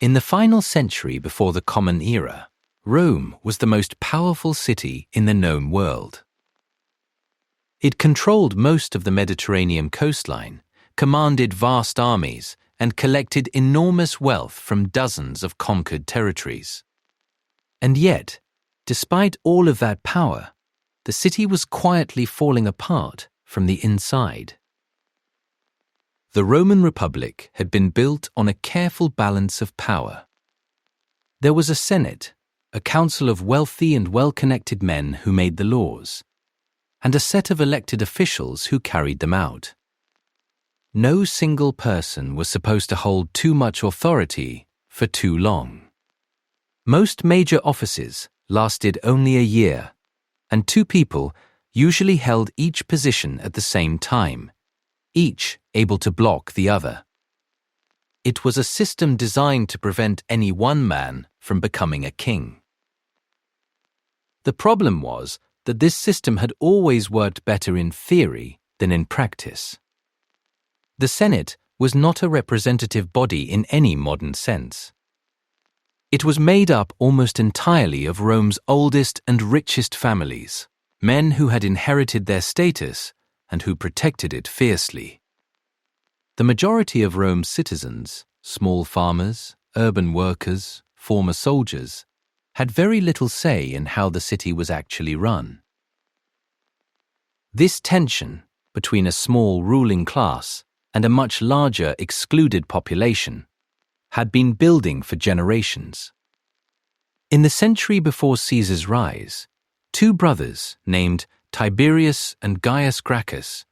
In the final century before the Common Era, Rome was the most powerful city in the known world. It controlled most of the Mediterranean coastline, commanded vast armies, and collected enormous wealth from dozens of conquered territories. And yet, despite all of that power, the city was quietly falling apart from the inside. The Roman Republic had been built on a careful balance of power. There was a Senate, a council of wealthy and well-connected men who made the laws, and a set of elected officials who carried them out. No single person was supposed to hold too much authority for too long. Most major offices lasted only a year, and two people usually held each position at the same time, each able to block the other. It was a system designed to prevent any one man from becoming a king. The problem was that this system had always worked better in theory than in practice. The Senate was not a representative body in any modern sense. It was made up almost entirely of Rome's oldest and richest families, men who had inherited their status and who protected it fiercely. The majority of Rome's citizens, small farmers, urban workers, former soldiers, had very little say in how the city was actually run. This tension between a small ruling class and a much larger excluded population had been building for generations. In the century before Caesar's rise, two brothers named Tiberius and Gaius Gracchus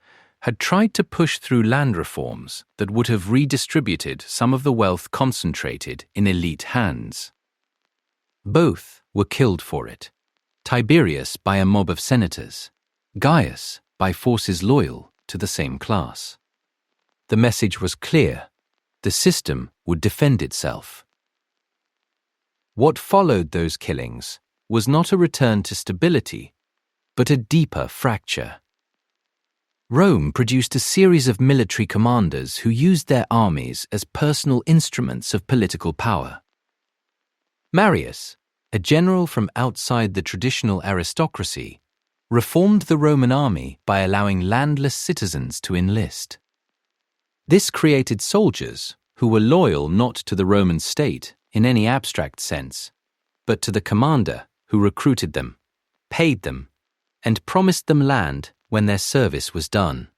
had tried to push through land reforms that would have redistributed some of the wealth concentrated in elite hands. Both were killed for it, Tiberius by a mob of senators, Gaius by forces loyal to the same class. The message was clear: the system would defend itself. What followed those killings was not a return to stability, but a deeper fracture. Rome produced a series of military commanders who used their armies as personal instruments of political power. Marius, a general from outside the traditional aristocracy, reformed the Roman army by allowing landless citizens to enlist. This created soldiers who were loyal not to the Roman state in any abstract sense, but to the commander who recruited them, paid them, and promised them land when their service was done.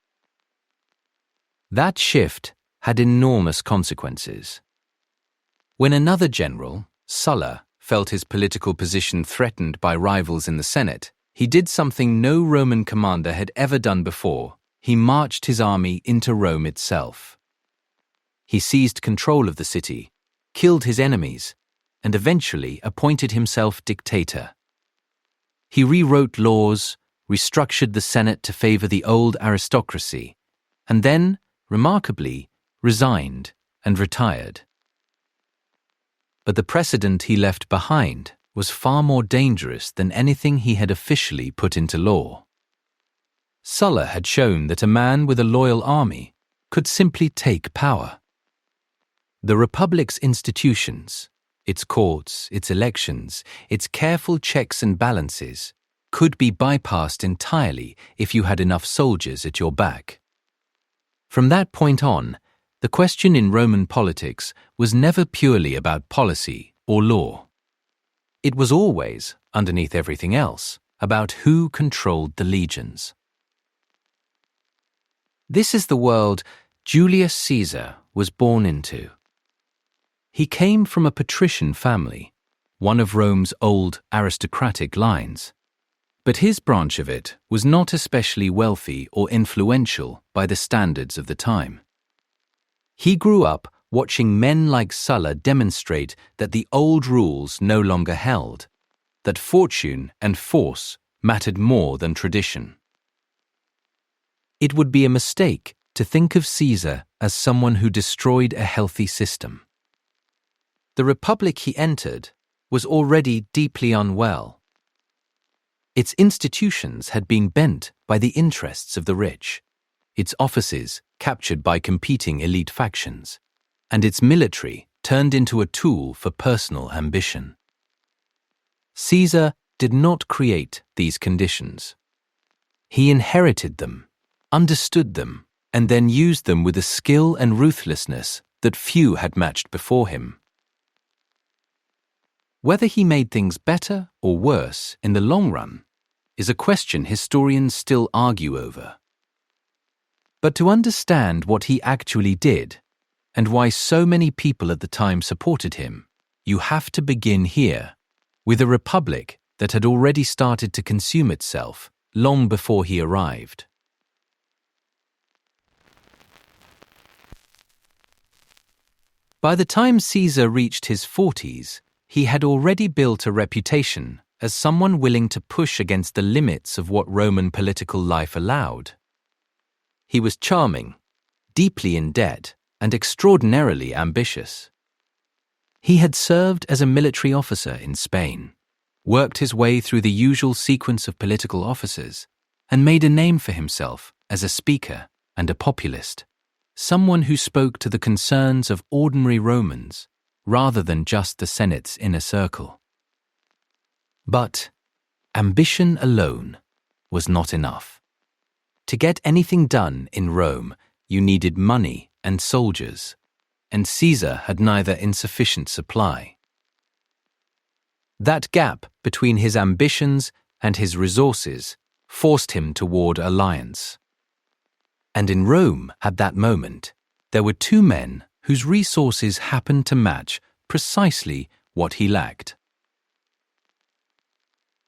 That shift had enormous consequences. When another general, Sulla, felt his political position threatened by rivals in the Senate, he did something no Roman commander had ever done before. He marched his army into Rome itself. He seized control of the city, killed his enemies, and eventually appointed himself dictator. He rewrote laws, restructured the Senate to favor the old aristocracy, and then, remarkably, resigned and retired. But the precedent he left behind was far more dangerous than anything he had officially put into law. Sulla had shown that a man with a loyal army could simply take power. The Republic's institutions, its courts, its elections, its careful checks and balances, could be bypassed entirely if you had enough soldiers at your back. From that point on, the question in Roman politics was never purely about policy or law. It was always, underneath everything else, about who controlled the legions. This is the world Julius Caesar was born into. He came from a patrician family, one of Rome's old aristocratic lines. But his branch of it was not especially wealthy or influential by the standards of the time. He grew up watching men like Sulla demonstrate that the old rules no longer held, that fortune and force mattered more than tradition. It would be a mistake to think of Caesar as someone who destroyed a healthy system. The republic he entered was already deeply unwell. Its institutions had been bent by the interests of the rich, its offices captured by competing elite factions, and its military turned into a tool for personal ambition. Caesar did not create these conditions. He inherited them, understood them, and then used them with a skill and ruthlessness that few had matched before him. Whether he made things better or worse in the long run is a question historians still argue over. But to understand what he actually did, and why so many people at the time supported him, you have to begin here, with a republic that had already started to consume itself long before he arrived. By the time Caesar reached his 40s, he had already built a reputation as someone willing to push against the limits of what Roman political life allowed. He was charming, deeply in debt, and extraordinarily ambitious. He had served as a military officer in Spain, worked his way through the usual sequence of political offices, and made a name for himself as a speaker and a populist, someone who spoke to the concerns of ordinary Romans rather than just the Senate's inner circle. But ambition alone was not enough. To get anything done in Rome, you needed money and soldiers, and Caesar had neither insufficient supply. That gap between his ambitions and his resources forced him toward alliance. And in Rome, at that moment, there were two men whose resources happened to match precisely what he lacked.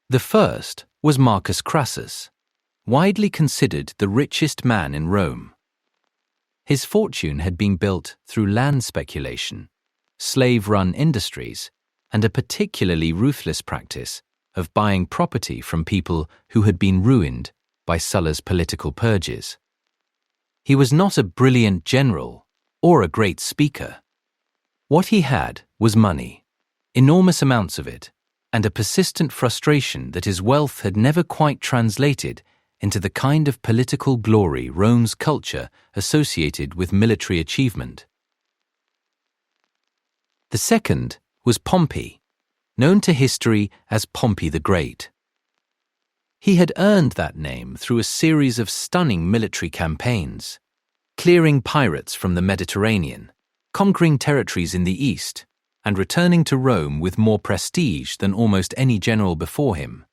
The first was Marcus Crassus, widely considered the richest man in Rome. His fortune had been built through land speculation, slave-run industries, and a particularly ruthless practice of buying property from people who had been ruined by Sulla's political purges. He was not a brilliant general or a great speaker. What he had was money, enormous amounts of it, and a persistent frustration that his wealth had never quite translated into the kind of political glory Rome's culture associated with military achievement. The second was Pompey, known to history as Pompey the Great. He had earned that name through a series of stunning military campaigns, clearing pirates from the Mediterranean, conquering territories in the east, and returning to Rome with more prestige than almost any general before him.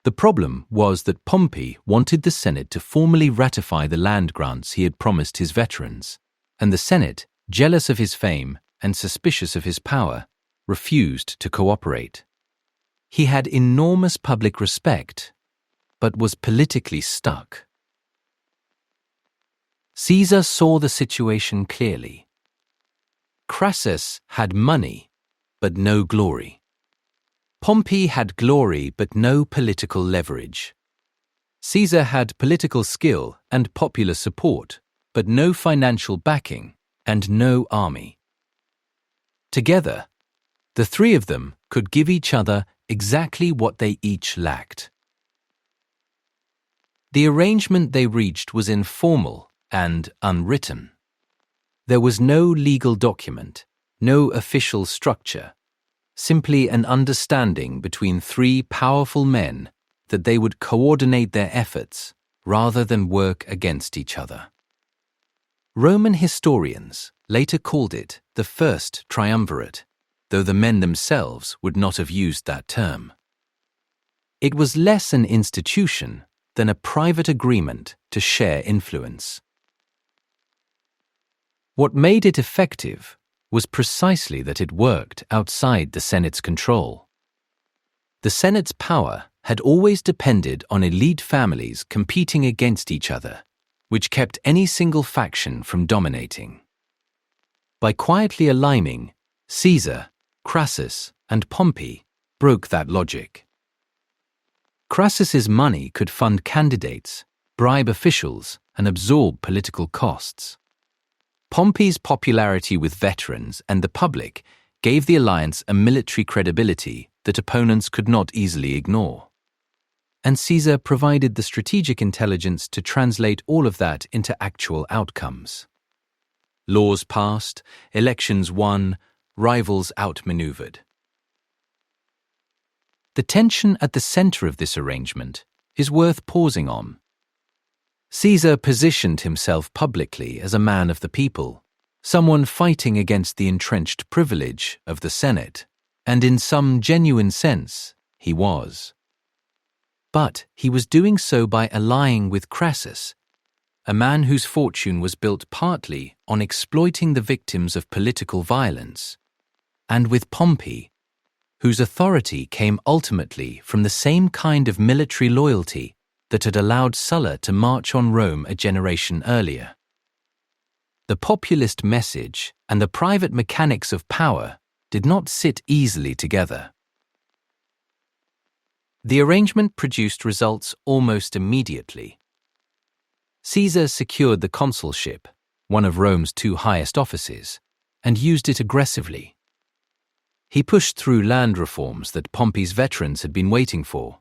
The problem was that Pompey wanted the Senate to formally ratify the land grants he had promised his veterans, and the Senate, jealous of his fame and suspicious of his power, refused to cooperate. He had enormous public respect, but was politically stuck. Caesar saw the situation clearly. Crassus had money, but no glory. Pompey had glory but no political leverage. Caesar had political skill and popular support, but no financial backing and no army. Together, the three of them could give each other exactly what they each lacked. The arrangement they reached was informal and unwritten. There was no legal document, no official structure, simply an understanding between three powerful men that they would coordinate their efforts rather than work against each other. Roman historians later called it the First Triumvirate, though the men themselves would not have used that term. It was less an institution than a private agreement to share influence. What made it effective was precisely that it worked outside the Senate's control. The Senate's power had always depended on elite families competing against each other, which kept any single faction from dominating. By quietly aligning, Caesar, Crassus, and Pompey broke that logic. Crassus's money could fund candidates, bribe officials, and absorb political costs. Pompey's popularity with veterans and the public gave the alliance a military credibility that opponents could not easily ignore. And Caesar provided the strategic intelligence to translate all of that into actual outcomes. Laws passed, elections won, rivals outmaneuvered. The tension at the center of this arrangement is worth pausing on. Caesar positioned himself publicly as a man of the people, someone fighting against the entrenched privilege of the Senate, and in some genuine sense, he was. But he was doing so by allying with Crassus, a man whose fortune was built partly on exploiting the victims of political violence, and with Pompey, whose authority came ultimately from the same kind of military loyalty that had allowed Sulla to march on Rome a generation earlier. The populist message and the private mechanics of power did not sit easily together. The arrangement produced results almost immediately. Caesar secured the consulship, one of Rome's two highest offices, and used it aggressively. He pushed through land reforms that Pompey's veterans had been waiting for,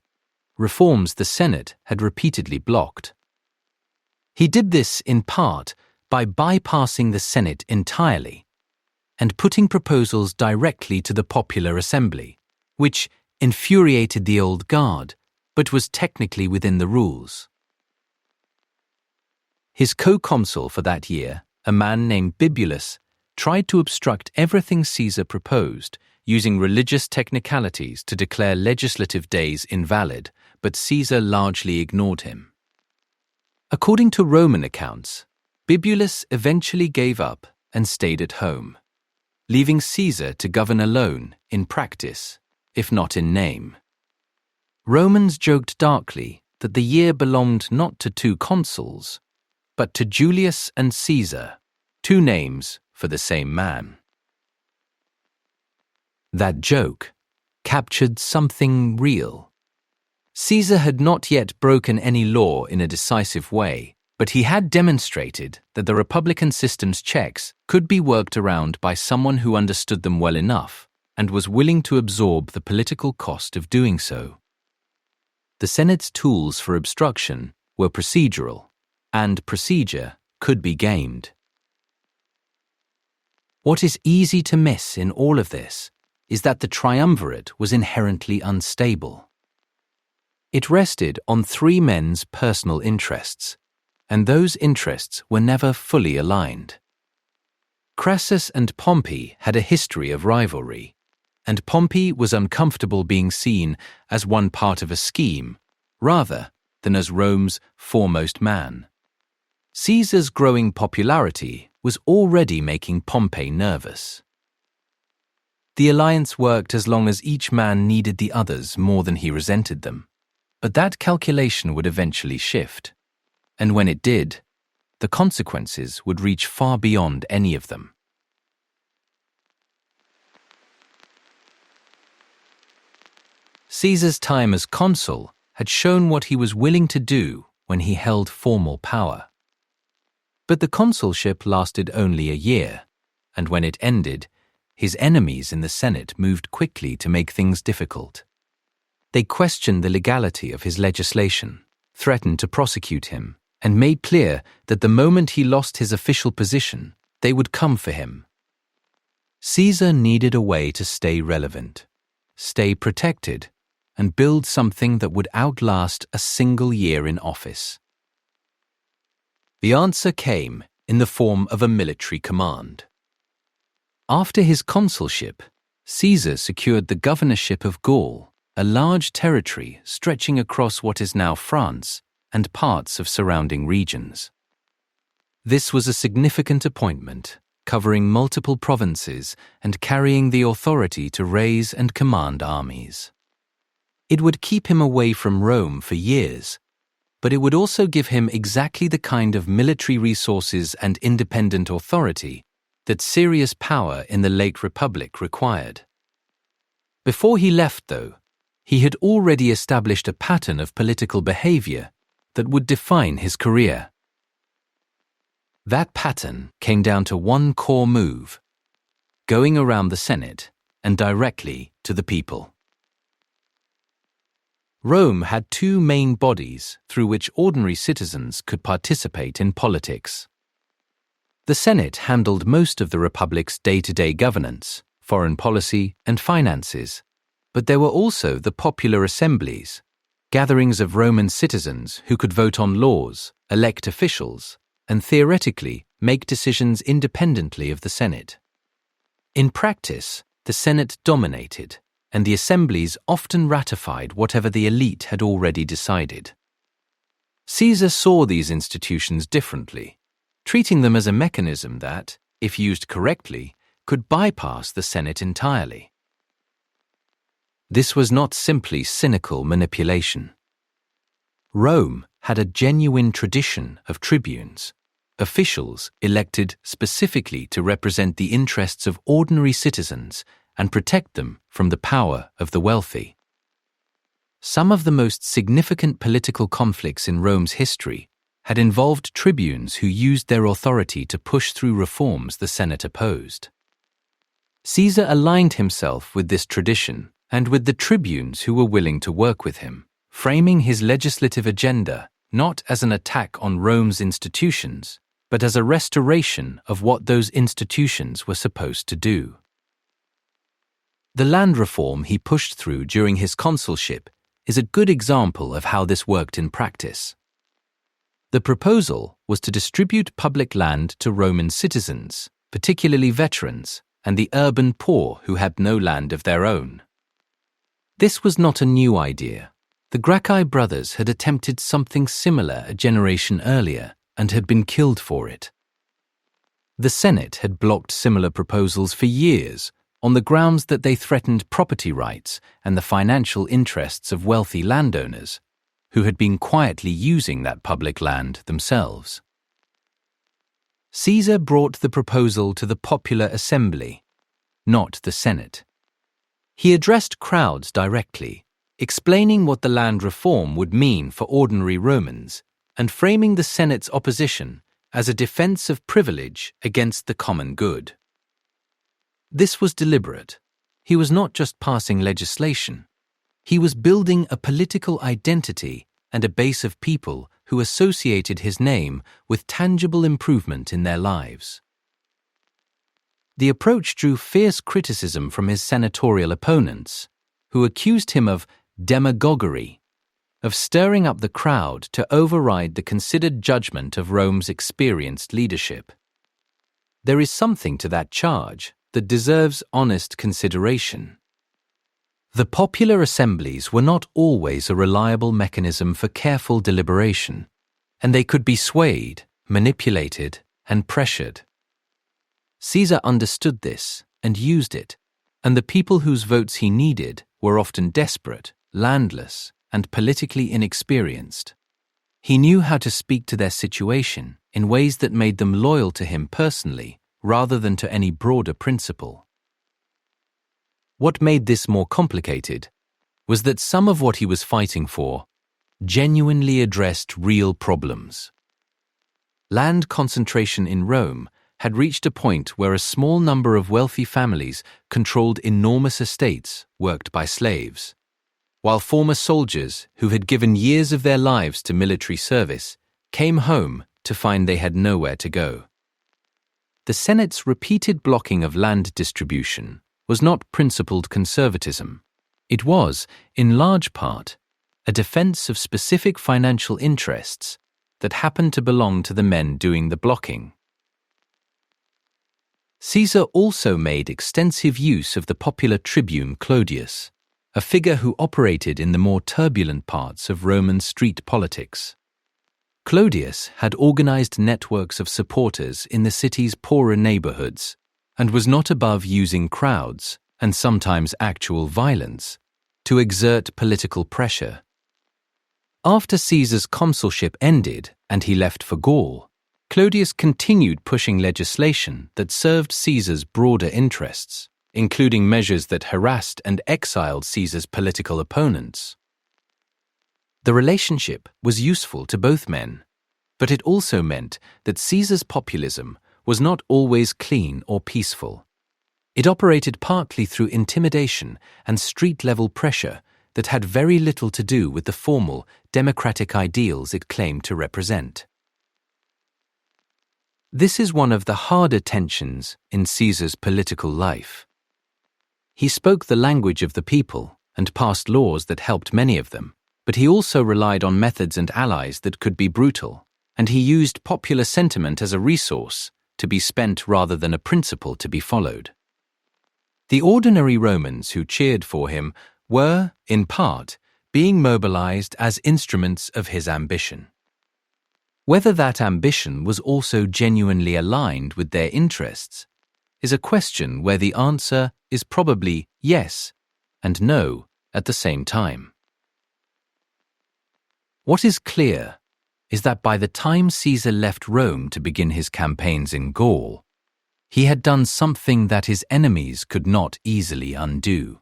reforms the Senate had repeatedly blocked. He did this in part by bypassing the Senate entirely and putting proposals directly to the popular assembly, which infuriated the old guard, but was technically within the rules. His co-consul for that year, a man named Bibulus, tried to obstruct everything Caesar proposed, using religious technicalities to declare legislative days invalid, but Caesar largely ignored him. According to Roman accounts, Bibulus eventually gave up and stayed at home, leaving Caesar to govern alone in practice, if not in name. Romans joked darkly that the year belonged not to two consuls, but to Julius and Caesar, two names for the same man. That joke captured something real. Caesar had not yet broken any law in a decisive way, but he had demonstrated that the republican system's checks could be worked around by someone who understood them well enough and was willing to absorb the political cost of doing so. The Senate's tools for obstruction were procedural, and procedure could be gamed. What is easy to miss in all of this is that the triumvirate was inherently unstable. It rested on three men's personal interests, and those interests were never fully aligned. Crassus and Pompey had a history of rivalry, and Pompey was uncomfortable being seen as one part of a scheme, rather than as Rome's foremost man. Caesar's growing popularity was already making Pompey nervous. The alliance worked as long as each man needed the others more than he resented them, but that calculation would eventually shift, and when it did, the consequences would reach far beyond any of them. Caesar's time as consul had shown what he was willing to do when he held formal power. But the consulship lasted only a year, and when it ended, his enemies in the Senate moved quickly to make things difficult. They questioned the legality of his legislation, threatened to prosecute him, and made clear that the moment he lost his official position, they would come for him. Caesar needed a way to stay relevant, stay protected, and build something that would outlast a single year in office. The answer came in the form of a military command. After his consulship, Caesar secured the governorship of Gaul, a large territory stretching across what is now France and parts of surrounding regions. This was a significant appointment, covering multiple provinces and carrying the authority to raise and command armies. It would keep him away from Rome for years, but it would also give him exactly the kind of military resources and independent authority that serious power in the late Republic required. Before he left, though, he had already established a pattern of political behavior that would define his career. That pattern came down to one core move: going around the Senate and directly to the people. Rome had two main bodies through which ordinary citizens could participate in politics: The Senate handled most of the republic's day-to-day governance, foreign policy, and finances, but there were also the popular assemblies, gatherings of Roman citizens who could vote on laws, elect officials, and theoretically make decisions independently of the Senate. In practice, the Senate dominated, and the assemblies often ratified whatever the elite had already decided. Caesar saw these institutions differently, treating them as a mechanism that, if used correctly, could bypass the Senate entirely. This was not simply cynical manipulation. Rome had a genuine tradition of tribunes, officials elected specifically to represent the interests of ordinary citizens and protect them from the power of the wealthy. Some of the most significant political conflicts in Rome's history had involved tribunes who used their authority to push through reforms the Senate opposed. Caesar aligned himself with this tradition and with the tribunes who were willing to work with him, framing his legislative agenda not as an attack on Rome's institutions, but as a restoration of what those institutions were supposed to do. The land reform he pushed through during his consulship is a good example of how this worked in practice. The proposal was to distribute public land to Roman citizens, particularly veterans, and the urban poor who had no land of their own. This was not a new idea. The Gracchi brothers had attempted something similar a generation earlier and had been killed for it. The Senate had blocked similar proposals for years on the grounds that they threatened property rights and the financial interests of wealthy landowners who had been quietly using that public land themselves. Caesar brought the proposal to the popular assembly, not the Senate. He addressed crowds directly, explaining what the land reform would mean for ordinary Romans and framing the Senate's opposition as a defense of privilege against the common good. This was deliberate. He was not just passing legislation. He was building a political identity and a base of people who associated his name with tangible improvement in their lives. The approach drew fierce criticism from his senatorial opponents, who accused him of demagoguery, of stirring up the crowd to override the considered judgment of Rome's experienced leadership. There is something to that charge that deserves honest consideration. The popular assemblies were not always a reliable mechanism for careful deliberation, and they could be swayed, manipulated, and pressured. Caesar understood this and used it, and the people whose votes he needed were often desperate, landless, and politically inexperienced. He knew how to speak to their situation in ways that made them loyal to him personally rather than to any broader principle. What made this more complicated was that some of what he was fighting for genuinely addressed real problems. Land concentration in Rome had reached a point where a small number of wealthy families controlled enormous estates worked by slaves, while former soldiers who had given years of their lives to military service came home to find they had nowhere to go. The Senate's repeated blocking of land distribution was not principled conservatism. It was, in large part, a defense of specific financial interests that happened to belong to the men doing the blocking. Caesar also made extensive use of the popular tribune Clodius, a figure who operated in the more turbulent parts of Roman street politics. Clodius had organized networks of supporters in the city's poorer neighborhoods and was not above using crowds, and sometimes actual violence, to exert political pressure. After Caesar's consulship ended and he left for Gaul, Clodius continued pushing legislation that served Caesar's broader interests, including measures that harassed and exiled Caesar's political opponents. The relationship was useful to both men, but it also meant that Caesar's populism was not always clean or peaceful. It operated partly through intimidation and street-level pressure that had very little to do with the formal, democratic ideals it claimed to represent. This is one of the harder tensions in Caesar's political life. He spoke the language of the people and passed laws that helped many of them, but he also relied on methods and allies that could be brutal, and he used popular sentiment as a resource to be spent rather than a principle to be followed. The ordinary Romans who cheered for him were, in part, being mobilized as instruments of his ambition. Whether that ambition was also genuinely aligned with their interests is a question where the answer is probably yes and no at the same time. What is clear is that by the time Caesar left Rome to begin his campaigns in Gaul, he had done something that his enemies could not easily undo.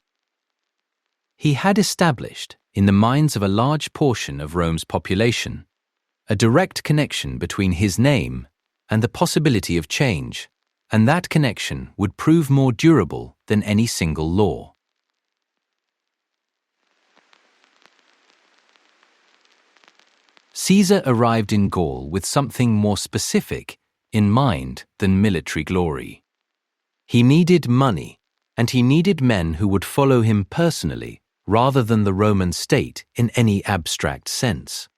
He had established, in the minds of a large portion of Rome's population, a direct connection between his name and the possibility of change, and that connection would prove more durable than any single law. Caesar arrived in Gaul with something more specific in mind than military glory. He needed money, and he needed men who would follow him personally rather than the Roman state in any abstract sense.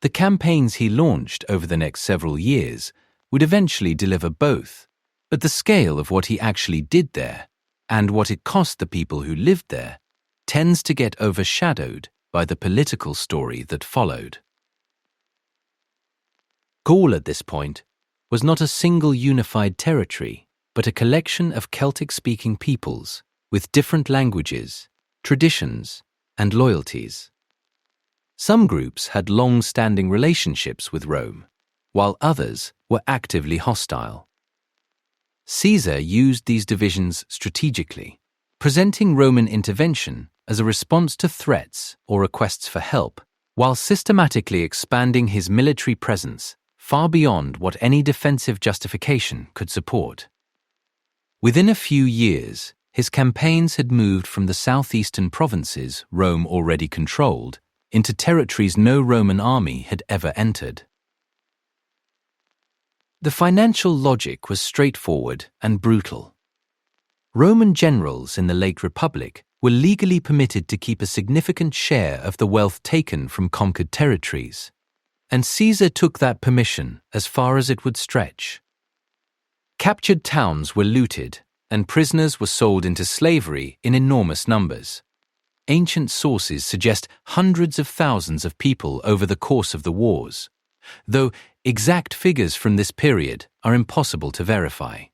The campaigns he launched over the next several years would eventually deliver both, but the scale of what he actually did there, and what it cost the people who lived there, tends to get overshadowed by the political story that followed. Gaul at this point was not a single unified territory, but a collection of Celtic-speaking peoples with different languages, traditions, and loyalties. Some groups had long-standing relationships with Rome, while others were actively hostile. Caesar used these divisions strategically, presenting Roman intervention as a response to threats or requests for help, while systematically expanding his military presence far beyond what any defensive justification could support. Within a few years, his campaigns had moved from the southeastern provinces Rome already controlled into territories no Roman army had ever entered. The financial logic was straightforward and brutal. Roman generals in the late Republic were legally permitted to keep a significant share of the wealth taken from conquered territories, and Caesar took that permission as far as it would stretch. Captured towns were looted, and prisoners were sold into slavery in enormous numbers. Ancient sources suggest hundreds of thousands of people over the course of the wars, though exact figures from this period are impossible to verify.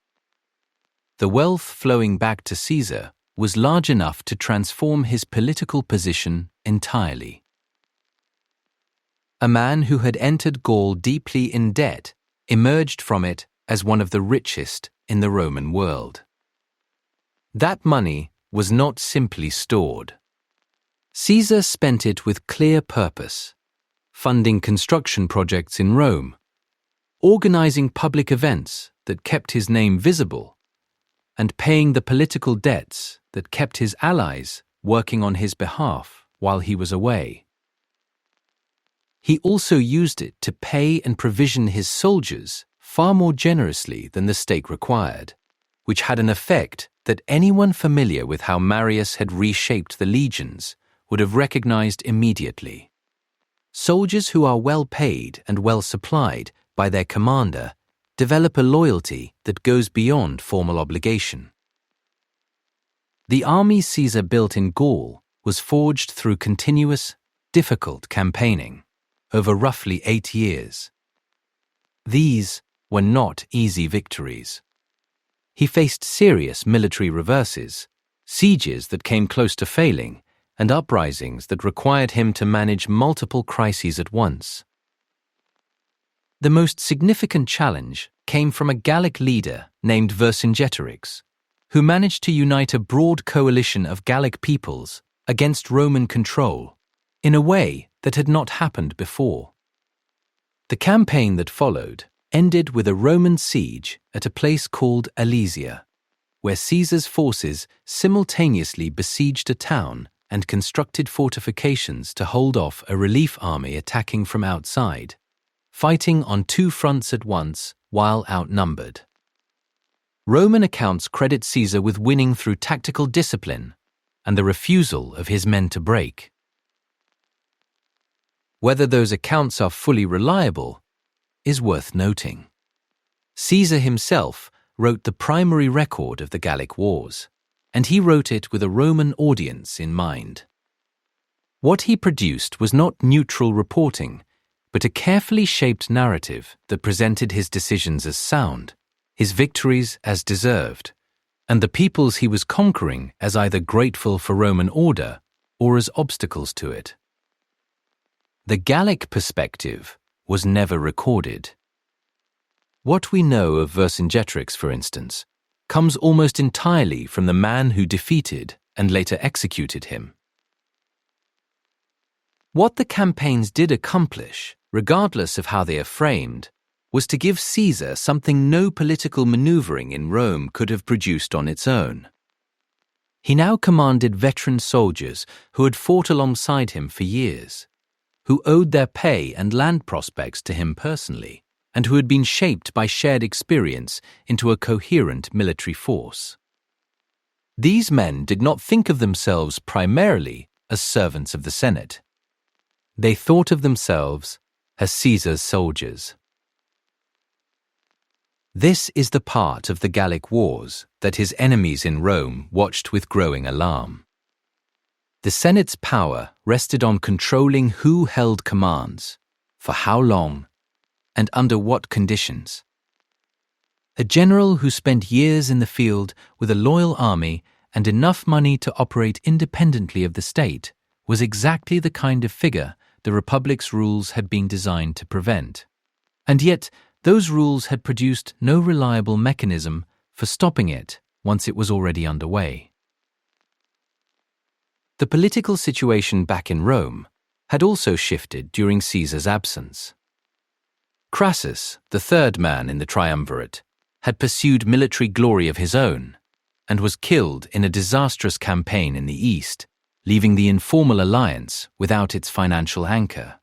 The wealth flowing back to Caesar was large enough to transform his political position entirely. A man who had entered Gaul deeply in debt emerged from it as one of the richest in the Roman world. That money was not simply stored. Caesar spent it with clear purpose, funding construction projects in Rome, organizing public events that kept his name visible, and paying the political debts that kept his allies working on his behalf while he was away. He also used it to pay and provision his soldiers far more generously than the state required, which had an effect that anyone familiar with how Marius had reshaped the legions would have recognized immediately. Soldiers who are well paid and well supplied by their commander develop a loyalty that goes beyond formal obligation. The army Caesar built in Gaul was forged through continuous, difficult campaigning over roughly 8 years. These were not easy victories. He faced serious military reverses, sieges that came close to failing, and uprisings that required him to manage multiple crises at once. The most significant challenge came from a Gallic leader named Vercingetorix, who managed to unite a broad coalition of Gallic peoples against Roman control in a way that had not happened before. The campaign that followed ended with a Roman siege at a place called Alesia, where Caesar's forces simultaneously besieged a town and constructed fortifications to hold off a relief army attacking from outside. Fighting on 2 fronts at once while outnumbered. Roman accounts credit Caesar with winning through tactical discipline and the refusal of his men to break. Whether those accounts are fully reliable is worth noting. Caesar himself wrote the primary record of the Gallic Wars, and he wrote it with a Roman audience in mind. What he produced was not neutral reporting, but a carefully shaped narrative that presented his decisions as sound, his victories as deserved, and the peoples he was conquering as either grateful for Roman order or as obstacles to it. The Gallic perspective was never recorded. What we know of Vercingetorix, for instance, comes almost entirely from the man who defeated and later executed him. What the campaigns did accomplish, regardless of how they are framed, was to give Caesar something no political maneuvering in Rome could have produced on its own. He now commanded veteran soldiers who had fought alongside him for years, who owed their pay and land prospects to him personally, and who had been shaped by shared experience into a coherent military force. These men did not think of themselves primarily as servants of the Senate. They thought of themselves as Caesar's soldiers. This is the part of the Gallic Wars that his enemies in Rome watched with growing alarm. The Senate's power rested on controlling who held commands, for how long, and under what conditions. A general who spent years in the field with a loyal army and enough money to operate independently of the state was exactly the kind of figure the Republic's rules had been designed to prevent. And yet, those rules had produced no reliable mechanism for stopping it once it was already underway. The political situation back in Rome had also shifted during Caesar's absence. Crassus, the third man in the Triumvirate, had pursued military glory of his own and was killed in a disastrous campaign in the east, leaving the informal alliance without its financial anchor.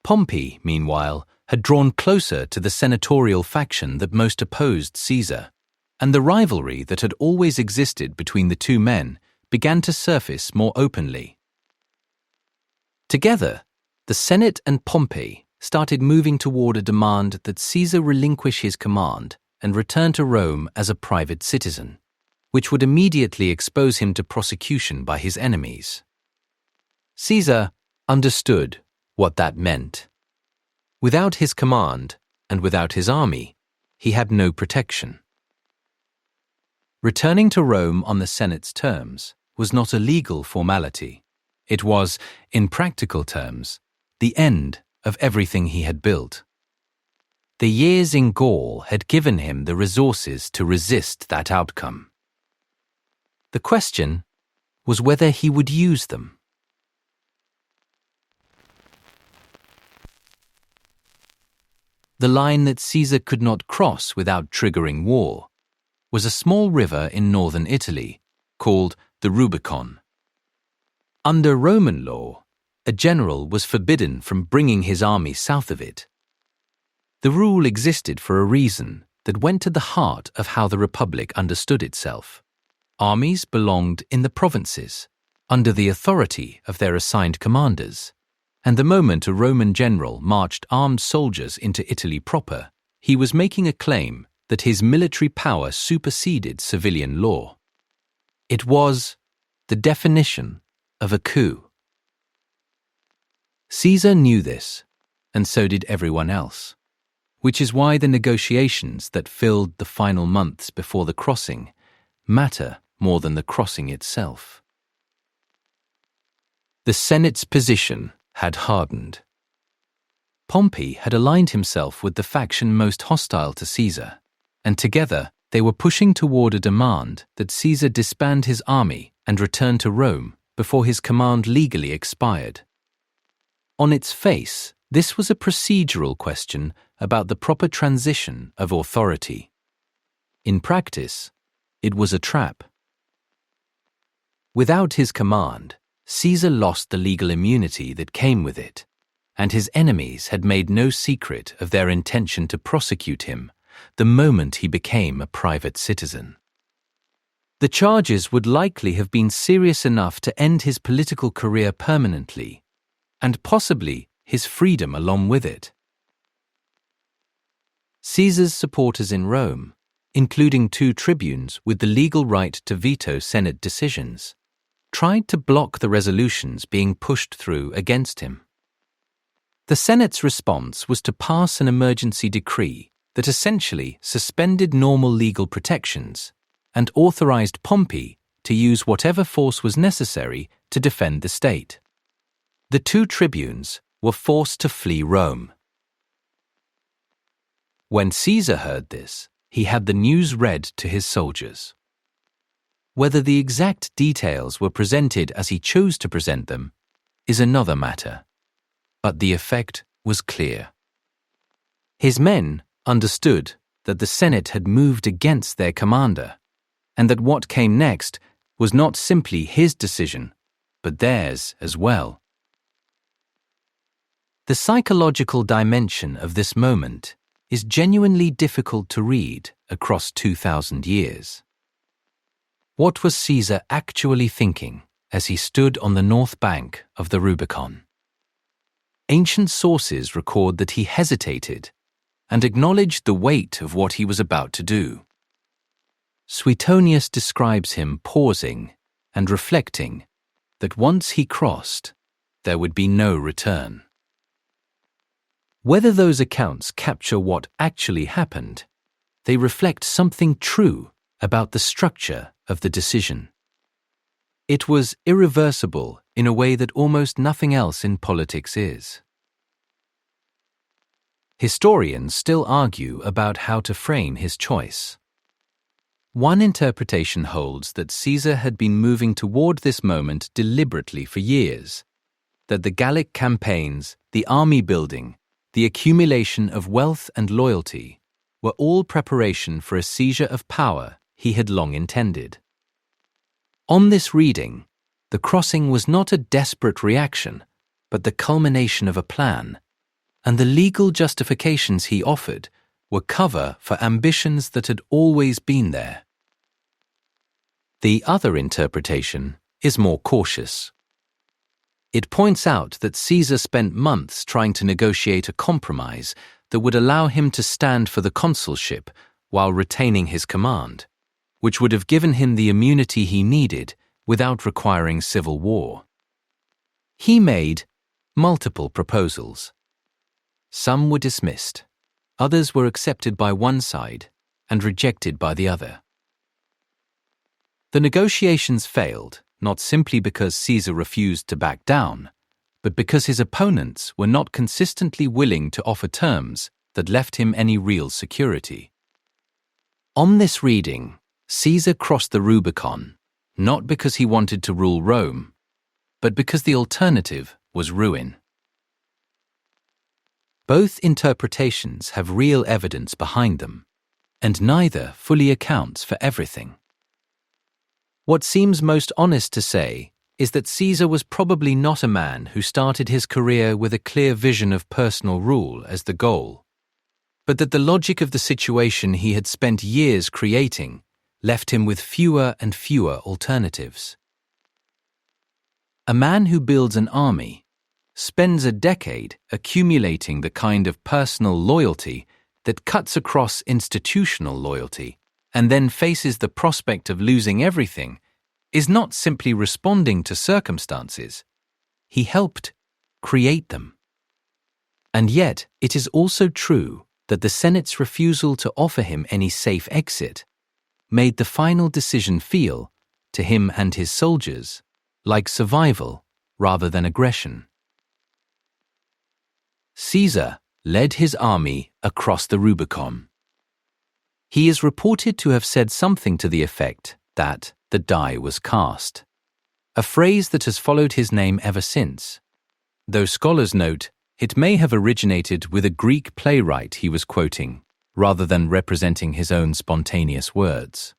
Pompey, meanwhile, had drawn closer to the senatorial faction that most opposed Caesar, and the rivalry that had always existed between the two men began to surface more openly. Together, the Senate and Pompey started moving toward a demand that Caesar relinquish his command and return to Rome as a private citizen, which would immediately expose him to prosecution by his enemies. Caesar understood what that meant. Without his command and without his army, he had no protection. Returning to Rome on the Senate's terms was not a legal formality. It was, in practical terms, the end of everything he had built. The years in Gaul had given him the resources to resist that outcome. The question was whether he would use them. The line that Caesar could not cross without triggering war was a small river in northern Italy called the Rubicon. Under Roman law, a general was forbidden from bringing his army south of it. The rule existed for a reason that went to the heart of how the Republic understood itself. Armies belonged in the provinces, under the authority of their assigned commanders, and the moment a Roman general marched armed soldiers into Italy proper, he was making a claim that his military power superseded civilian law. It was the definition of a coup. Caesar knew this, and so did everyone else, which is why the negotiations that filled the final months before the crossing matter more than the crossing itself. The Senate's position had hardened. Pompey had aligned himself with the faction most hostile to Caesar, and together they were pushing toward a demand that Caesar disband his army and return to Rome before his command legally expired. On its face, this was a procedural question about the proper transition of authority. In practice, it was a trap. Without his command, Caesar lost the legal immunity that came with it, and his enemies had made no secret of their intention to prosecute him the moment he became a private citizen. The charges would likely have been serious enough to end his political career permanently, and possibly his freedom along with it. Caesar's supporters in Rome, including 2 tribunes with the legal right to veto Senate decisions, tried to block the resolutions being pushed through against him. The Senate's response was to pass an emergency decree that essentially suspended normal legal protections and authorized Pompey to use whatever force was necessary to defend the state. The 2 tribunes were forced to flee Rome. When Caesar heard this, he had the news read to his soldiers. Whether the exact details were presented as he chose to present them is another matter, but the effect was clear. His men understood that the Senate had moved against their commander, and that what came next was not simply his decision, but theirs as well. The psychological dimension of this moment is genuinely difficult to read across 2,000 years. What was Caesar actually thinking as he stood on the north bank of the Rubicon? Ancient sources record that he hesitated and acknowledged the weight of what he was about to do. Suetonius describes him pausing and reflecting that once he crossed, there would be no return. Whether those accounts capture what actually happened, they reflect something true about the structure of the decision. It was irreversible in a way that almost nothing else in politics is. Historians still argue about how to frame his choice. One interpretation holds that Caesar had been moving toward this moment deliberately for years, that the Gallic campaigns, the army building, the accumulation of wealth and loyalty were all preparation for a seizure of power he had long intended. On this reading, the crossing was not a desperate reaction, but the culmination of a plan, and the legal justifications he offered were cover for ambitions that had always been there. The other interpretation is more cautious. It points out that Caesar spent months trying to negotiate a compromise that would allow him to stand for the consulship while retaining his command, which would have given him the immunity he needed without requiring civil war. He made multiple proposals. Some were dismissed, others were accepted by one side and rejected by the other. The negotiations failed, not simply because Caesar refused to back down, but because his opponents were not consistently willing to offer terms that left him any real security. On this reading, Caesar crossed the Rubicon, not because he wanted to rule Rome, but because the alternative was ruin. Both interpretations have real evidence behind them, and neither fully accounts for everything. What seems most honest to say is that Caesar was probably not a man who started his career with a clear vision of personal rule as the goal, but that the logic of the situation he had spent years creating left him with fewer and fewer alternatives. A man who builds an army spends a decade accumulating the kind of personal loyalty that cuts across institutional loyalty and then faces the prospect of losing everything is not simply responding to circumstances. He helped create them. And yet, it is also true that the Senate's refusal to offer him any safe exit made the final decision feel, to him and his soldiers, like survival rather than aggression. Caesar led his army across the Rubicon. He is reported to have said something to the effect that the die was cast, a phrase that has followed his name ever since, though scholars note it may have originated with a Greek playwright he was quoting, rather than representing his own spontaneous words.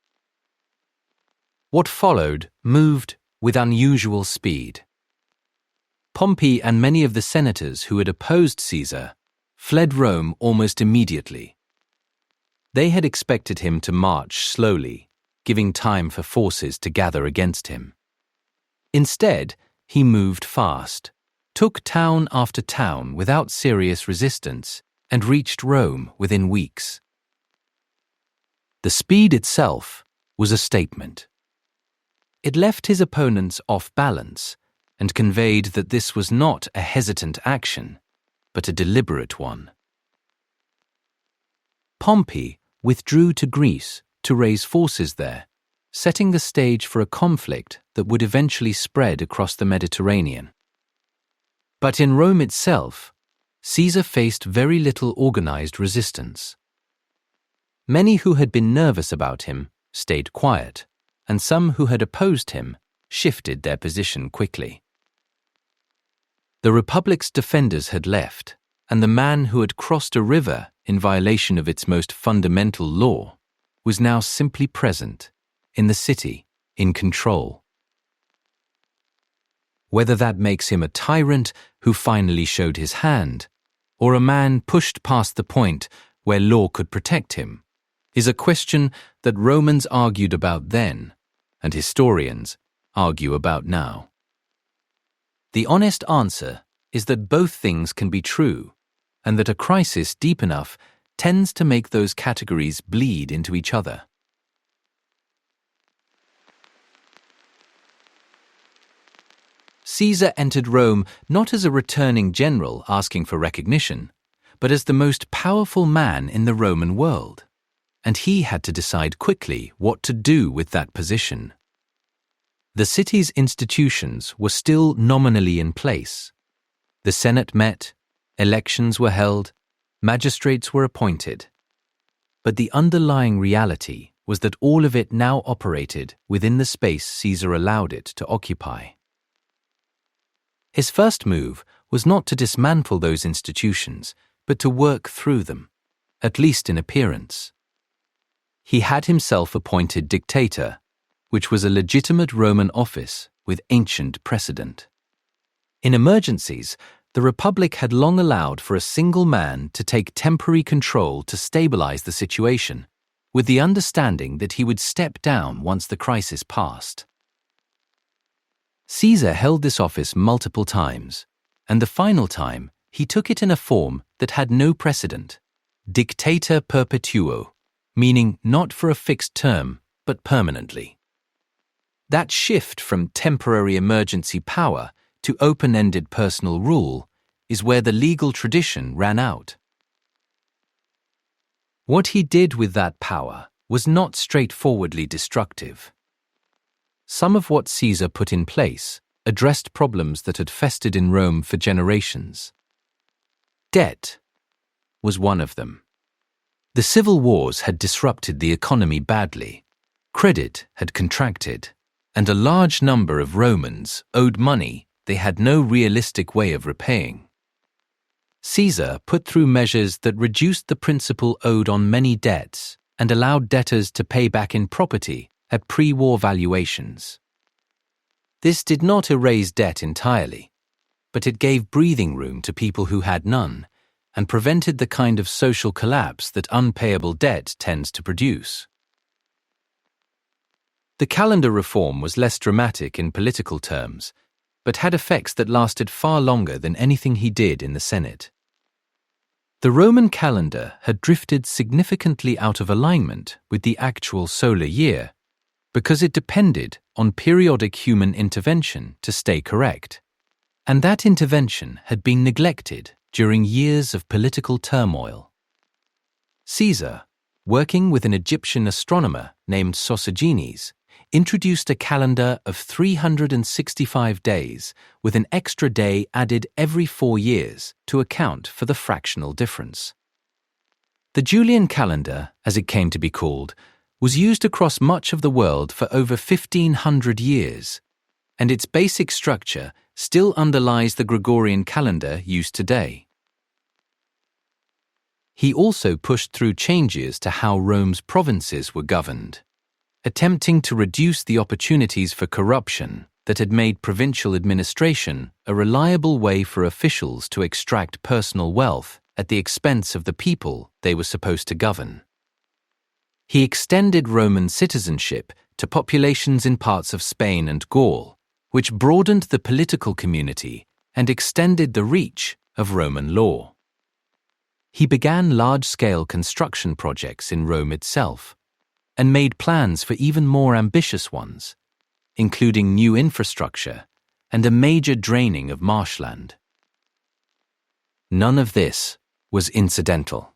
What followed moved with unusual speed. Pompey and many of the senators who had opposed Caesar fled Rome almost immediately. They had expected him to march slowly, giving time for forces to gather against him. Instead, he moved fast, took town after town without serious resistance, and reached Rome within weeks. The speed itself was a statement. It left his opponents off balance and conveyed that this was not a hesitant action, but a deliberate one. Pompey withdrew to Greece to raise forces there, setting the stage for a conflict that would eventually spread across the Mediterranean. But in Rome itself, Caesar faced very little organized resistance. Many who had been nervous about him stayed quiet, and some who had opposed him shifted their position quickly. The Republic's defenders had left, and the man who had crossed a river in violation of its most fundamental law was now simply present, in the city, in control. Whether that makes him a tyrant who finally showed his hand, or a man pushed past the point where law could protect him, is a question that Romans argued about then, and historians argue about now. The honest answer is that both things can be true, and that a crisis deep enough tends to make those categories bleed into each other. Caesar entered Rome not as a returning general asking for recognition, but as the most powerful man in the Roman world, and he had to decide quickly what to do with that position. The city's institutions were still nominally in place. The Senate met, elections were held, magistrates were appointed. But the underlying reality was that all of it now operated within the space Caesar allowed it to occupy. His first move was not to dismantle those institutions, but to work through them, at least in appearance. He had himself appointed dictator, which was a legitimate Roman office with ancient precedent. In emergencies, the Republic had long allowed for a single man to take temporary control to stabilize the situation, with the understanding that he would step down once the crisis passed. Caesar held this office multiple times, and the final time he took it in a form that had no precedent, dictator perpetuo, meaning not for a fixed term, but permanently. That shift from temporary emergency power to open-ended personal rule is where the legal tradition ran out. What he did with that power was not straightforwardly destructive. Some of what Caesar put in place addressed problems that had festered in Rome for generations. Debt was one of them. The civil wars had disrupted the economy badly, credit had contracted, and a large number of Romans owed money they had no realistic way of repaying. Caesar put through measures that reduced the principal owed on many debts and allowed debtors to pay back in property at pre-war valuations. This did not erase debt entirely, but it gave breathing room to people who had none and prevented the kind of social collapse that unpayable debt tends to produce. The calendar reform was less dramatic in political terms, but had effects that lasted far longer than anything he did in the Senate. The Roman calendar had drifted significantly out of alignment with the actual solar year because it depended on periodic human intervention to stay correct, and that intervention had been neglected during years of political turmoil. Caesar, working with an Egyptian astronomer named Sosigenes, introduced a calendar of 365 days with an extra day added every 4 years to account for the fractional difference. The Julian calendar, as it came to be called, was used across much of the world for over 1,500 years, and its basic structure still underlies the Gregorian calendar used today. He also pushed through changes to how Rome's provinces were governed, attempting to reduce the opportunities for corruption that had made provincial administration a reliable way for officials to extract personal wealth at the expense of the people they were supposed to govern. He extended Roman citizenship to populations in parts of Spain and Gaul, which broadened the political community and extended the reach of Roman law. He began large-scale construction projects in Rome itself and made plans for even more ambitious ones, including new infrastructure and a major draining of marshland. None of this was incidental.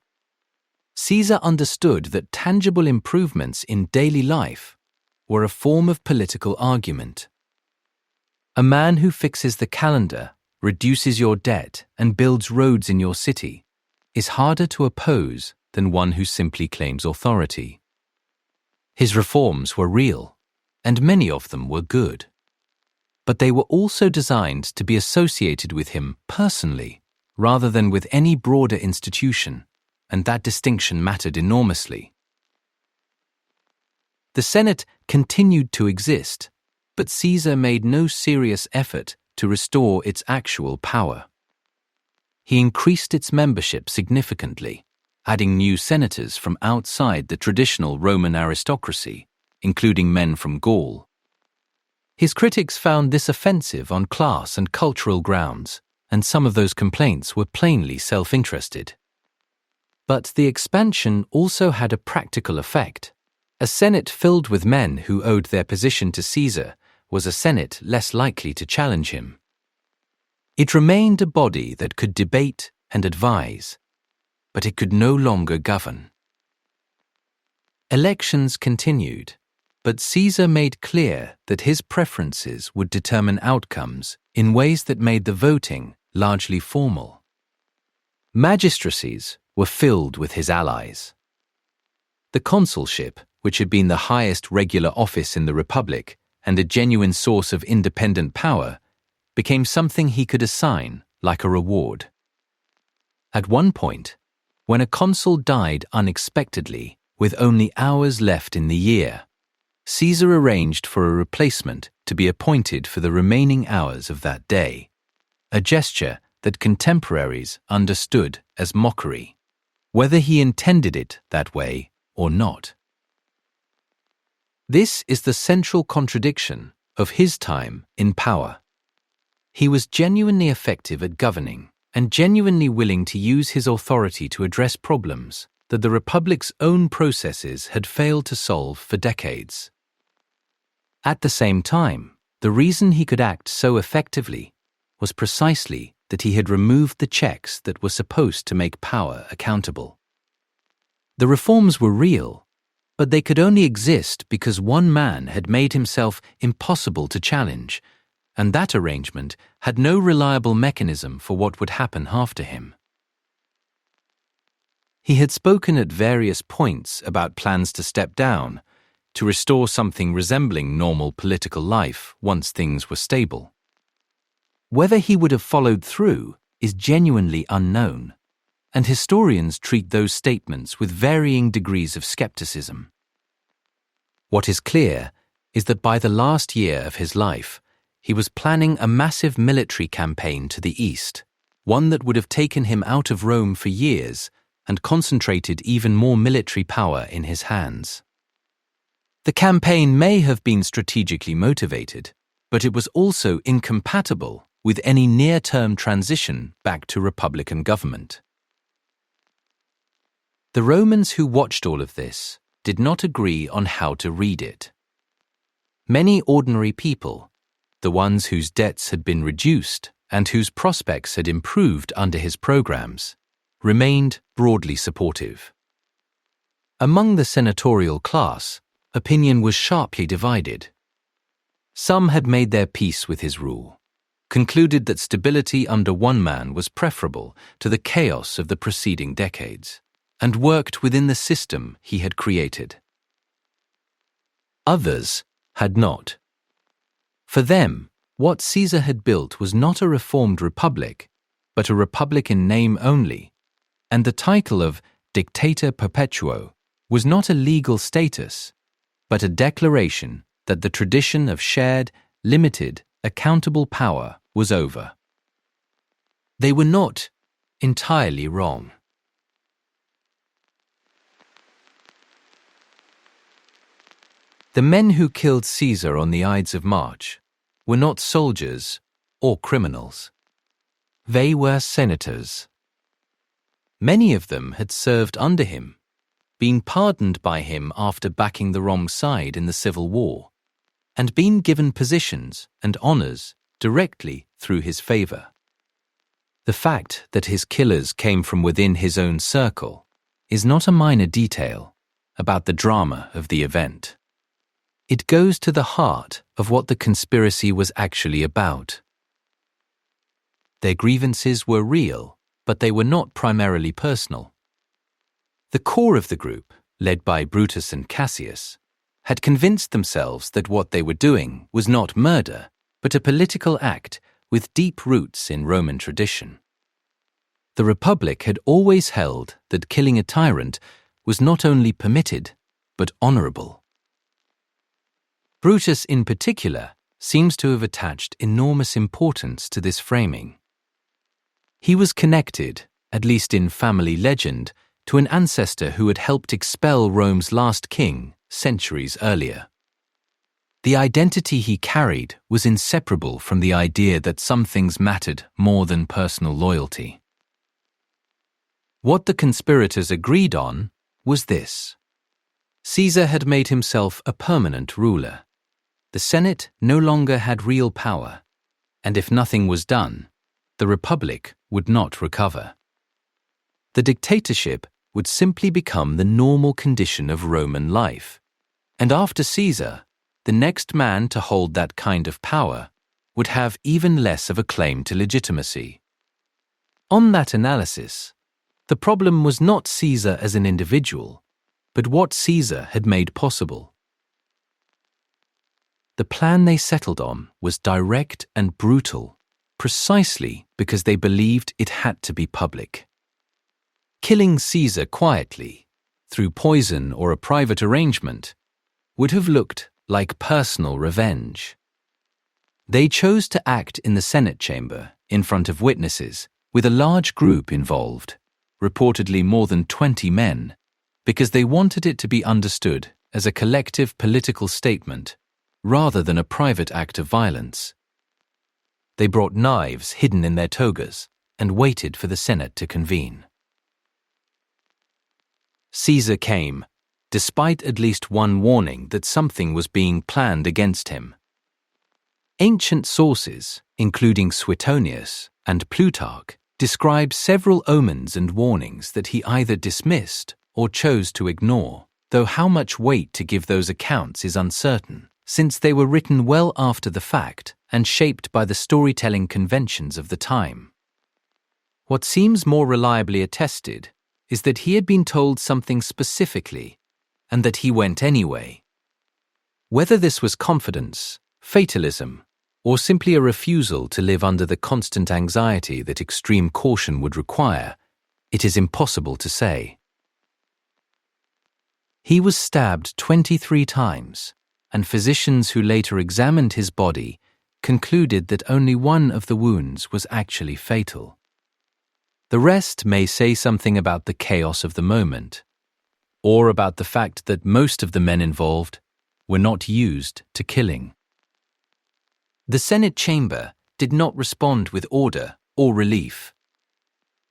Caesar understood that tangible improvements in daily life were a form of political argument. A man who fixes the calendar, reduces your debt, and builds roads in your city is harder to oppose than one who simply claims authority. His reforms were real, and many of them were good. But they were also designed to be associated with him personally, rather than with any broader institution, and that distinction mattered enormously. The Senate continued to exist, but Caesar made no serious effort to restore its actual power. He increased its membership significantly, adding new senators from outside the traditional Roman aristocracy, including men from Gaul. His critics found this offensive on class and cultural grounds, and some of those complaints were plainly self-interested. But the expansion also had a practical effect. A Senate filled with men who owed their position to Caesar was a Senate less likely to challenge him. It remained a body that could debate and advise, but it could no longer govern. Elections continued, but Caesar made clear that his preferences would determine outcomes in ways that made the voting largely formal. Magistracies were filled with his allies. The consulship, which had been the highest regular office in the Republic and a genuine source of independent power, became something he could assign like a reward. At one point, when a consul died unexpectedly with only hours left in the year, Caesar arranged for a replacement to be appointed for the remaining hours of that day, a gesture that contemporaries understood as mockery, whether he intended it that way or not. This is the central contradiction of his time in power. He was genuinely effective at governing and genuinely willing to use his authority to address problems that the Republic's own processes had failed to solve for decades. At the same time, the reason he could act so effectively was precisely that he had removed the checks that were supposed to make power accountable. The reforms were real, but they could only exist because one man had made himself impossible to challenge, and that arrangement had no reliable mechanism for what would happen after him. He had spoken at various points about plans to step down, to restore something resembling normal political life once things were stable. Whether he would have followed through is genuinely unknown, and historians treat those statements with varying degrees of skepticism. What is clear is that by the last year of his life, he was planning a massive military campaign to the east, one that would have taken him out of Rome for years and concentrated even more military power in his hands. The campaign may have been strategically motivated, but it was also incompatible with any near-term transition back to republican government. The Romans who watched all of this did not agree on how to read it. Many ordinary people, the ones whose debts had been reduced and whose prospects had improved under his programs, remained broadly supportive. Among the senatorial class, opinion was sharply divided. Some had made their peace with his rule, concluded that stability under one man was preferable to the chaos of the preceding decades, and worked within the system he had created. Others had not. For them, what Caesar had built was not a reformed republic, but a republic in name only, and the title of Dictator Perpetuo was not a legal status, but a declaration that the tradition of shared limited, accountable power was over. They were not entirely wrong. The men who killed Caesar on the Ides of March were not soldiers or criminals. They were senators. Many of them had served under him, been pardoned by him after backing the wrong side in the Civil War, and been given positions and honors directly through his favor. The fact that his killers came from within his own circle is not a minor detail about the drama of the event. It goes to the heart of what the conspiracy was actually about. Their grievances were real, but they were not primarily personal. The core of the group, led by Brutus and Cassius, had convinced themselves that what they were doing was not murder, but a political act with deep roots in Roman tradition. The Republic had always held that killing a tyrant was not only permitted, but honorable. Brutus in particular seems to have attached enormous importance to this framing. He was connected, at least in family legend, to an ancestor who had helped expel Rome's last king centuries earlier. The identity he carried was inseparable from the idea that some things mattered more than personal loyalty. What the conspirators agreed on was this: Caesar had made himself a permanent ruler. The Senate no longer had real power, and if nothing was done, the Republic would not recover. The dictatorship would simply become the normal condition of Roman life, and after Caesar, the next man to hold that kind of power would have even less of a claim to legitimacy. On that analysis, the problem was not Caesar as an individual, but what Caesar had made possible. The plan they settled on was direct and brutal, precisely because they believed it had to be public. Killing Caesar quietly, through poison or a private arrangement, would have looked like personal revenge. They chose to act in the Senate chamber, in front of witnesses, with a large group involved, reportedly more than 20 men, because they wanted it to be understood as a collective political statement rather than a private act of violence. They brought knives hidden in their togas and waited for the Senate to convene. Caesar came, despite at least one warning that something was being planned against him. Ancient sources, including Suetonius and Plutarch, describe several omens and warnings that he either dismissed or chose to ignore, though how much weight to give those accounts is uncertain, since they were written well after the fact and shaped by the storytelling conventions of the time. What seems more reliably attested is that he had been told something specifically, and that he went anyway. Whether this was confidence, fatalism, or simply a refusal to live under the constant anxiety that extreme caution would require, it is impossible to say. He was stabbed 23 times, and physicians who later examined his body concluded that only one of the wounds was actually fatal. The rest may say something about the chaos of the moment, or about the fact that most of the men involved were not used to killing. The Senate chamber did not respond with order or relief.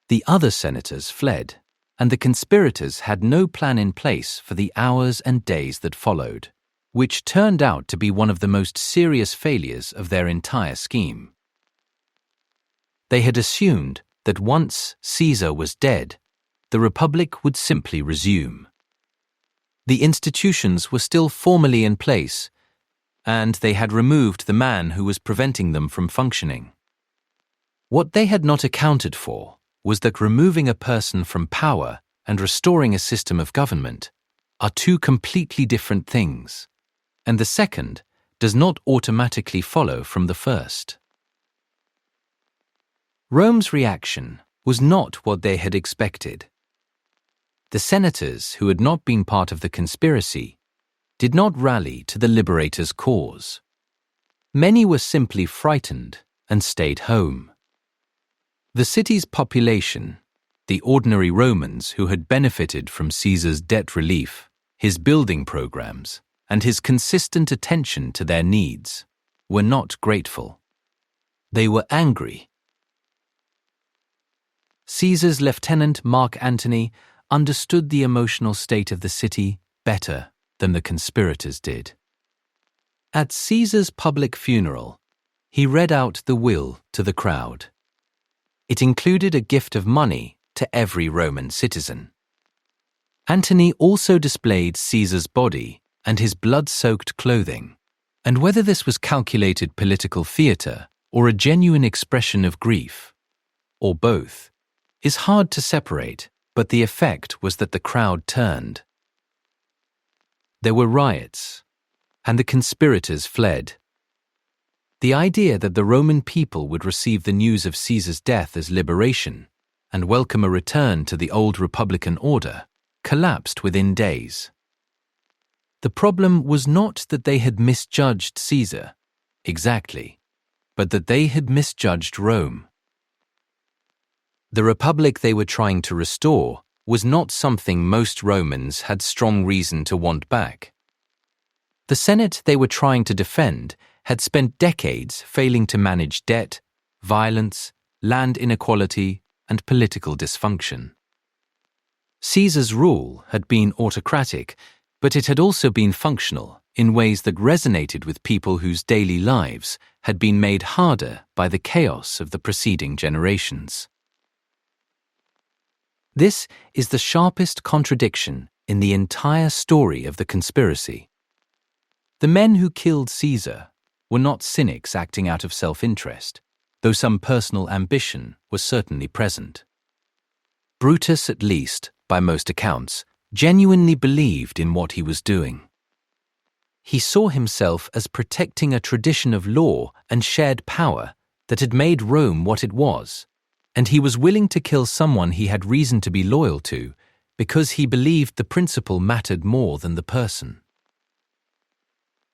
The other senators fled, and the conspirators had no plan in place for the hours and days that followed, which turned out to be one of the most serious failures of their entire scheme. They had assumed that once Caesar was dead, the Republic would simply resume. The institutions were still formally in place, and they had removed the man who was preventing them from functioning. What they had not accounted for was that removing a person from power and restoring a system of government are two completely different things, and the second does not automatically follow from the first. Rome's reaction was not what they had expected. The senators who had not been part of the conspiracy did not rally to the liberators' cause. Many were simply frightened and stayed home. The city's population, the ordinary Romans who had benefited from Caesar's debt relief, his building programs, and his consistent attention to their needs, were not grateful. They were angry. Caesar's lieutenant Mark Antony understood the emotional state of the city better than the conspirators did. At Caesar's public funeral, he read out the will to the crowd. It included a gift of money to every Roman citizen. Antony also displayed Caesar's body and his blood-soaked clothing, and whether this was calculated political theatre or a genuine expression of grief, or both, is hard to separate, but the effect was that the crowd turned. There were riots, and the conspirators fled. The idea that the Roman people would receive the news of Caesar's death as liberation and welcome a return to the old republican order collapsed within days. The problem was not that they had misjudged Caesar, exactly, but that they had misjudged Rome. The republic they were trying to restore was not something most Romans had strong reason to want back. The Senate they were trying to defend had spent decades failing to manage debt, violence, land inequality, and political dysfunction. Caesar's rule had been autocratic, but it had also been functional in ways that resonated with people whose daily lives had been made harder by the chaos of the preceding generations. This is the sharpest contradiction in the entire story of the conspiracy. The men who killed Caesar were not cynics acting out of self-interest, though some personal ambition was certainly present. Brutus, at least, by most accounts, genuinely believed in what he was doing. He saw himself as protecting a tradition of law and shared power that had made Rome what it was, and he was willing to kill someone he had reason to be loyal to because he believed the principle mattered more than the person.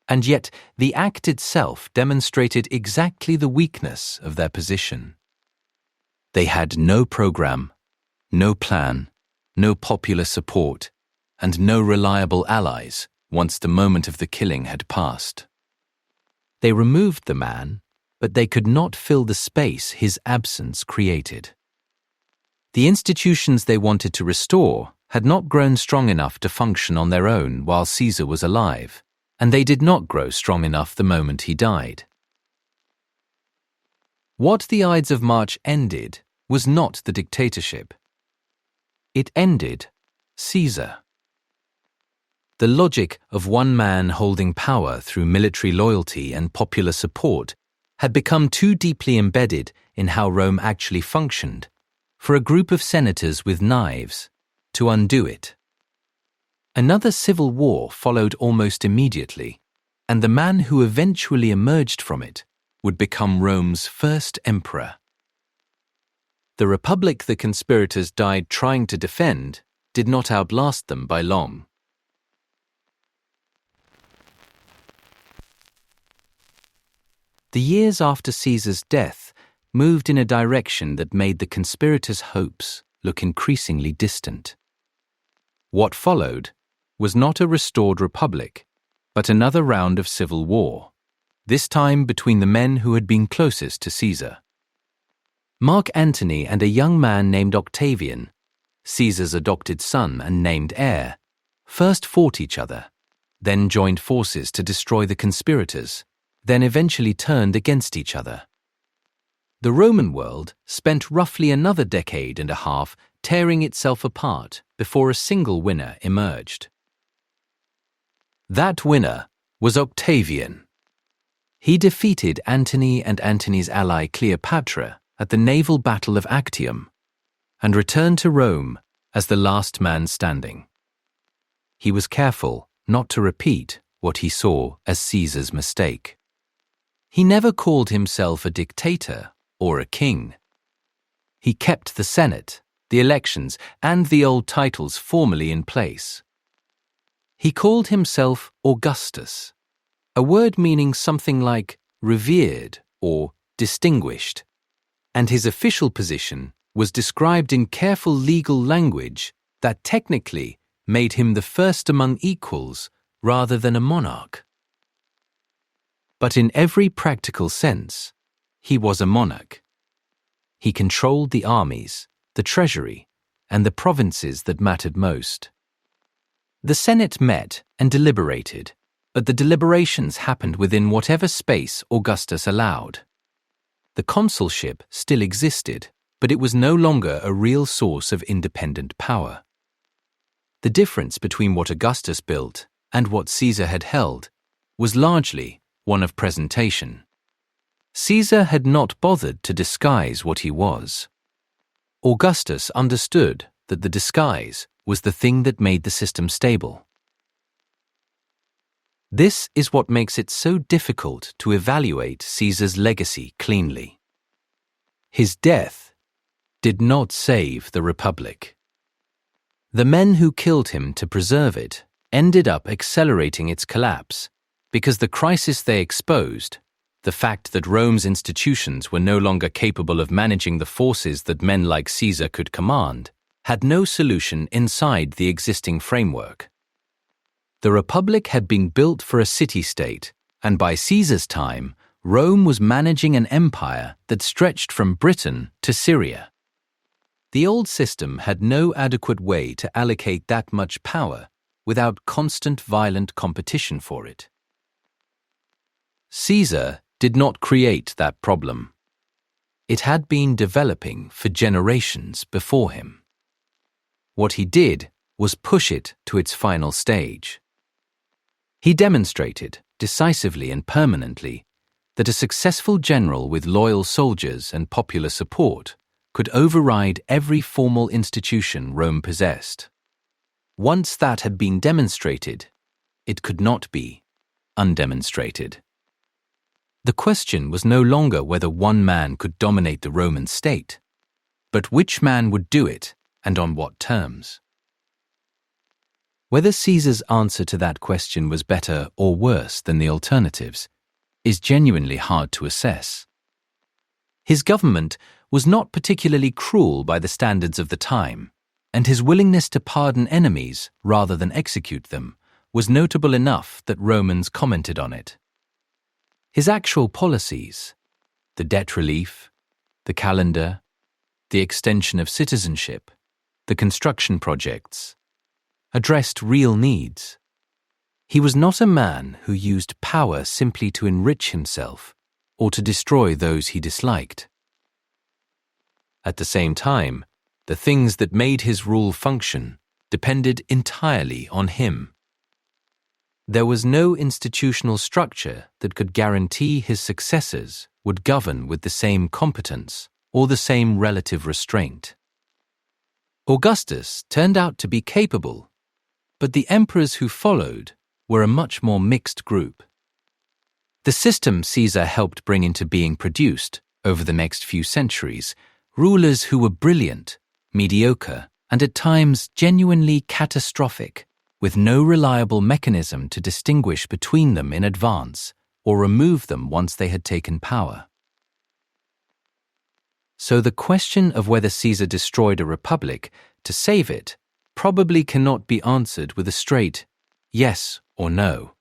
And yet, the act itself demonstrated exactly the weakness of their position. They had no program, no plan, no popular support, and no reliable allies once the moment of the killing had passed. They removed the man, but they could not fill the space his absence created. The institutions they wanted to restore had not grown strong enough to function on their own while Caesar was alive, and they did not grow strong enough the moment he died. What the Ides of March ended was not the dictatorship. It ended Caesar. The logic of one man holding power through military loyalty and popular support had become too deeply embedded in how Rome actually functioned for a group of senators with knives to undo it. Another civil war followed almost immediately, and the man who eventually emerged from it would become Rome's first emperor. The republic the conspirators died trying to defend did not outlast them by long. The years after Caesar's death moved in a direction that made the conspirators' hopes look increasingly distant. What followed was not a restored republic, but another round of civil war, this time between the men who had been closest to Caesar. Mark Antony and a young man named Octavian, Caesar's adopted son and named heir, first fought each other, then joined forces to destroy the conspirators, then eventually turned against each other. The Roman world spent roughly another decade and a half tearing itself apart before a single winner emerged. That winner was Octavian. He defeated Antony and Antony's ally Cleopatra at the naval battle of Actium and returned to Rome as the last man standing. He was careful not to repeat what he saw as Caesar's mistake. He never called himself a dictator or a king. He kept the Senate, the elections, and the old titles formally in place. He called himself Augustus, a word meaning something like revered or distinguished, and his official position was described in careful legal language that technically made him the first among equals rather than a monarch. But in every practical sense, he was a monarch. He controlled the armies, the treasury, and the provinces that mattered most. The Senate met and deliberated, but the deliberations happened within whatever space Augustus allowed. The consulship still existed, but it was no longer a real source of independent power. The difference between what Augustus built and what Caesar had held was largely one of presentation. Caesar had not bothered to disguise what he was. Augustus understood that the disguise was the thing that made the system stable. This is what makes it so difficult to evaluate Caesar's legacy cleanly. His death did not save the Republic. The men who killed him to preserve it ended up accelerating its collapse because the crisis they exposed, the fact that Rome's institutions were no longer capable of managing the forces that men like Caesar could command, had no solution inside the existing framework. The Republic had been built for a city-state, and by Caesar's time, Rome was managing an empire that stretched from Britain to Syria. The old system had no adequate way to allocate that much power without constant violent competition for it. Caesar did not create that problem. It had been developing for generations before him. What he did was push it to its final stage. He demonstrated, decisively and permanently, that a successful general with loyal soldiers and popular support could override every formal institution Rome possessed. Once that had been demonstrated, it could not be undemonstrated. The question was no longer whether one man could dominate the Roman state, but which man would do it and on what terms. Whether Caesar's answer to that question was better or worse than the alternatives is genuinely hard to assess. His government was not particularly cruel by the standards of the time, and his willingness to pardon enemies rather than execute them was notable enough that Romans commented on it. His actual policies, the debt relief, the calendar, the extension of citizenship, the construction projects, addressed real needs. He was not a man who used power simply to enrich himself or to destroy those he disliked. At the same time, the things that made his rule function depended entirely on him. There was no institutional structure that could guarantee his successors would govern with the same competence or the same relative restraint. Augustus turned out to be capable, but the emperors who followed were a much more mixed group. The system Caesar helped bring into being produced, over the next few centuries, rulers who were brilliant, mediocre, and at times genuinely catastrophic, with no reliable mechanism to distinguish between them in advance or remove them once they had taken power. So the question of whether Caesar destroyed a republic to save it probably cannot be answered with a straight yes or no.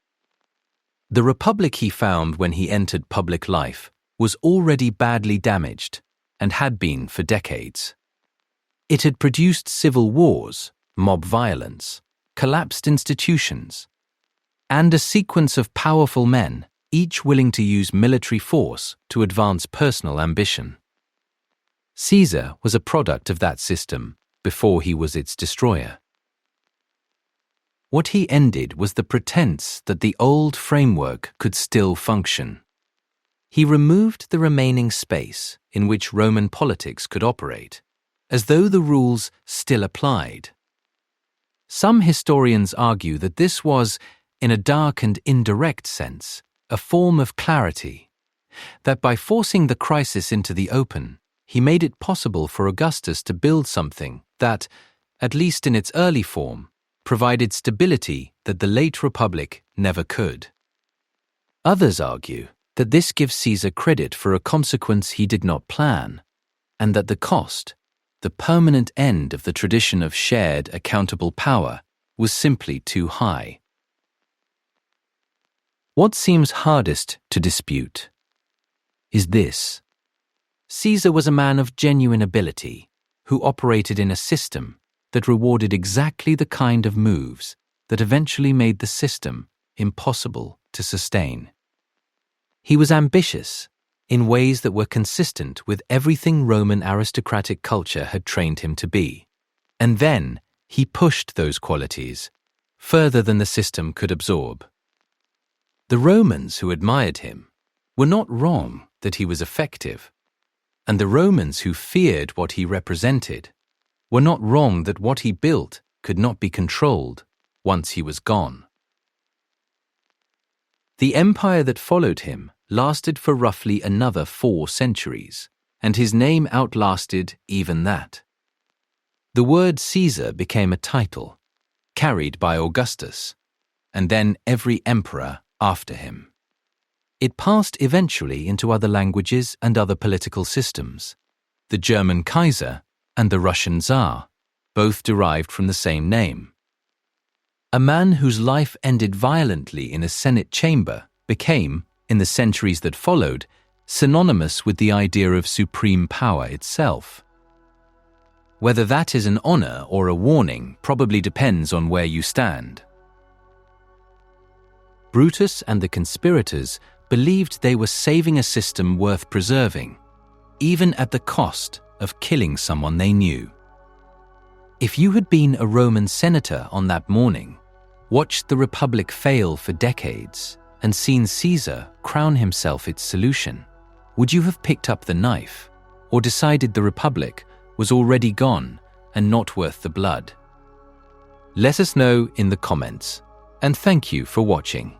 The republic he found when he entered public life was already badly damaged and had been for decades. It had produced civil wars, mob violence, collapsed institutions, and a sequence of powerful men, each willing to use military force to advance personal ambition. Caesar was a product of that system before he was its destroyer. What he ended was the pretense that the old framework could still function. He removed the remaining space in which Roman politics could operate, as though the rules still applied. Some historians argue that this was, in a dark and indirect sense, a form of clarity, that by forcing the crisis into the open, he made it possible for Augustus to build something that, at least in its early form, provided stability that the late Republic never could. Others argue that this gives Caesar credit for a consequence he did not plan, and that the cost, the permanent end of the tradition of shared, accountable power, was simply too high. What seems hardest to dispute is this: Caesar was a man of genuine ability who operated in a system that rewarded exactly the kind of moves that eventually made the system impossible to sustain. He was ambitious in ways that were consistent with everything Roman aristocratic culture had trained him to be, and then he pushed those qualities further than the system could absorb. The Romans who admired him were not wrong that he was effective, and the Romans who feared what he represented were not wrong that what he built could not be controlled once he was gone. The empire that followed him lasted for roughly another 4 centuries, and his name outlasted even that. The word Caesar became a title, carried by Augustus, and then every emperor after him. It passed eventually into other languages and other political systems. The German Kaiser and the Russian Tsar, both derived from the same name. A man whose life ended violently in a Senate chamber became, in the centuries that followed, synonymous with the idea of supreme power itself. Whether that is an honor or a warning probably depends on where you stand. Brutus and the conspirators believed they were saving a system worth preserving, even at the cost of killing someone they knew. If you had been a Roman senator on that morning, watched the Republic fail for decades, and seen Caesar crown himself its solution, would you have picked up the knife, or decided the Republic was already gone and not worth the blood? Let us know in the comments, and thank you for watching.